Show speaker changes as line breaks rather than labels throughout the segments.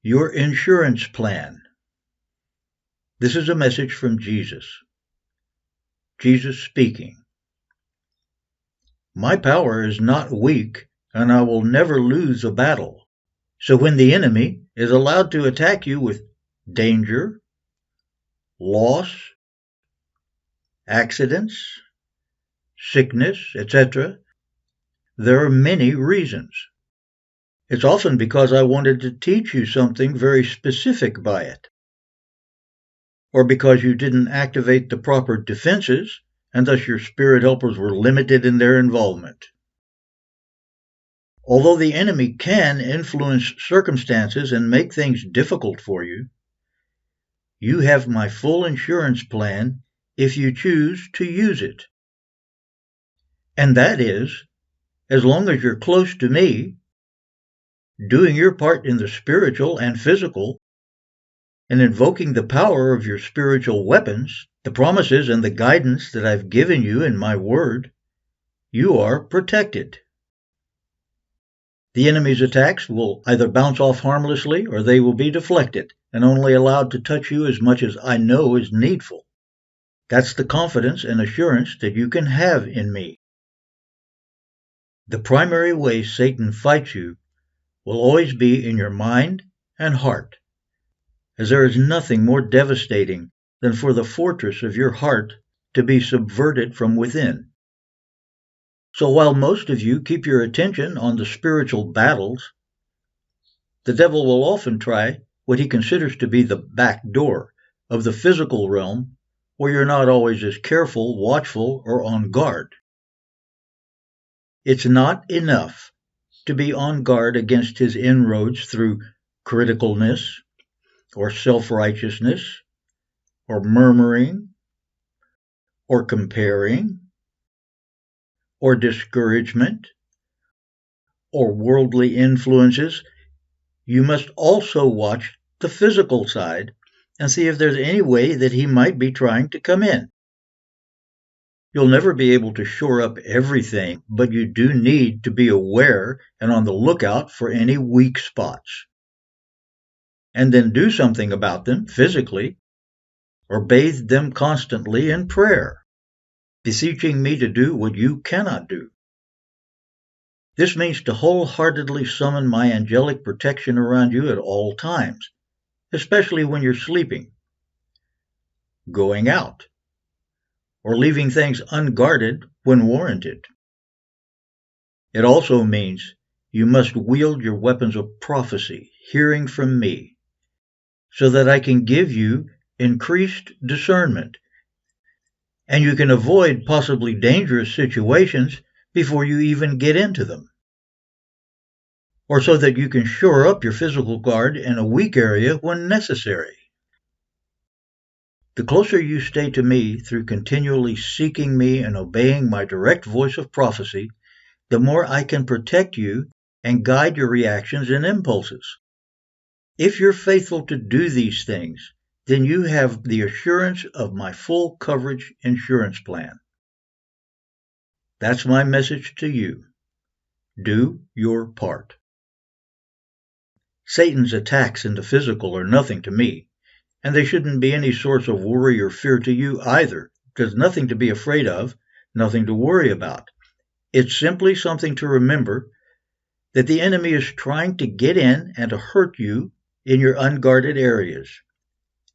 Your insurance plan. This is a message from Jesus. Jesus speaking. My power is not weak, and I will never lose a battle. So when the enemy is allowed to attack you with danger, loss, accidents, sickness, etc., there are many reasons. It's often because I wanted to teach you something very specific by it, or because you didn't activate the proper defenses, and thus your spirit helpers were limited in their involvement. Although the enemy can influence circumstances and make things difficult for you, you have my full insurance plan if you choose to use it. And that is, as long as you're close to me, doing your part in the spiritual and physical, and invoking the power of your spiritual weapons, the promises and the guidance that I've given you in my word, you are protected. The enemy's attacks will either bounce off harmlessly or they will be deflected and only allowed to touch you as much as I know is needful. That's the confidence and assurance that you can have in me. The primary way Satan fights you will always be in your mind and heart, as there is nothing more devastating than for the fortress of your heart to be subverted from within. So while most of you keep your attention on the spiritual battles, the devil will often try what he considers to be the back door of the physical realm, where you're not always as careful, watchful, or on guard. It's not enough to be on guard against his inroads through criticalness, or self-righteousness, or murmuring, or comparing, or discouragement, or worldly influences. You must also watch the physical side and see if there's any way that he might be trying to come in. You'll never be able to shore up everything, but you do need to be aware and on the lookout for any weak spots. And then do something about them physically, or bathe them constantly in prayer, beseeching me to do what you cannot do. This means to wholeheartedly summon my angelic protection around you at all times, especially when you're sleeping, going out, or leaving things unguarded when warranted. It also means you must wield your weapons of prophecy, hearing from me, so that I can give you increased discernment, and you can avoid possibly dangerous situations before you even get into them, or so that you can shore up your physical guard in a weak area when necessary. The closer you stay to me through continually seeking me and obeying my direct voice of prophecy, the more I can protect you and guide your reactions and impulses. If you're faithful to do these things, then you have the assurance of my full coverage insurance plan. That's my message to you. Do your part. Satan's attacks in the physical are nothing to me, and they shouldn't be any source of worry or fear to you either. There's nothing to be afraid of, nothing to worry about. It's simply something to remember that the enemy is trying to get in and to hurt you in your unguarded areas,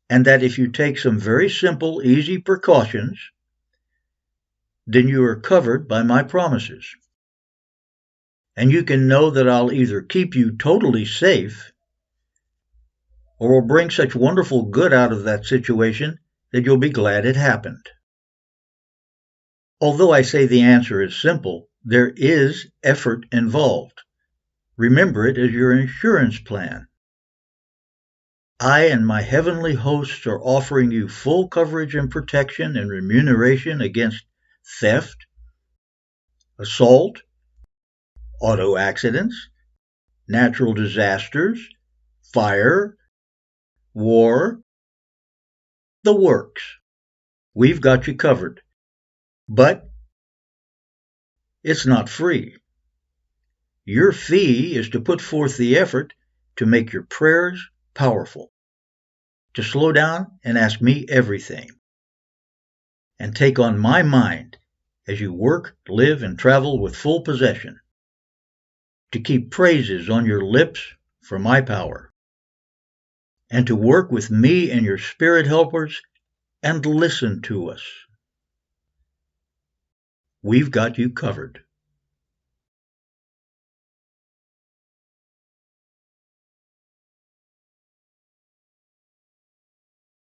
and that if you take some very simple, easy precautions, then you are covered by my promises. And you can know that I'll either keep you totally safe, or will bring such wonderful good out of that situation that you'll be glad it happened. Although I say the answer is simple, there is effort involved. Remember it as your insurance plan. I and my heavenly hosts are offering you full coverage and protection and remuneration against theft, assault, auto accidents, natural disasters, fire, war, the works. We've got you covered. But it's not free. Your fee is to put forth the effort to make your prayers, powerful, to slow down and ask me everything, and take on my mind as you work, live, and travel with full possession, to keep praises on your lips for my power, and to work with me and your spirit helpers and listen to us. We've got you covered.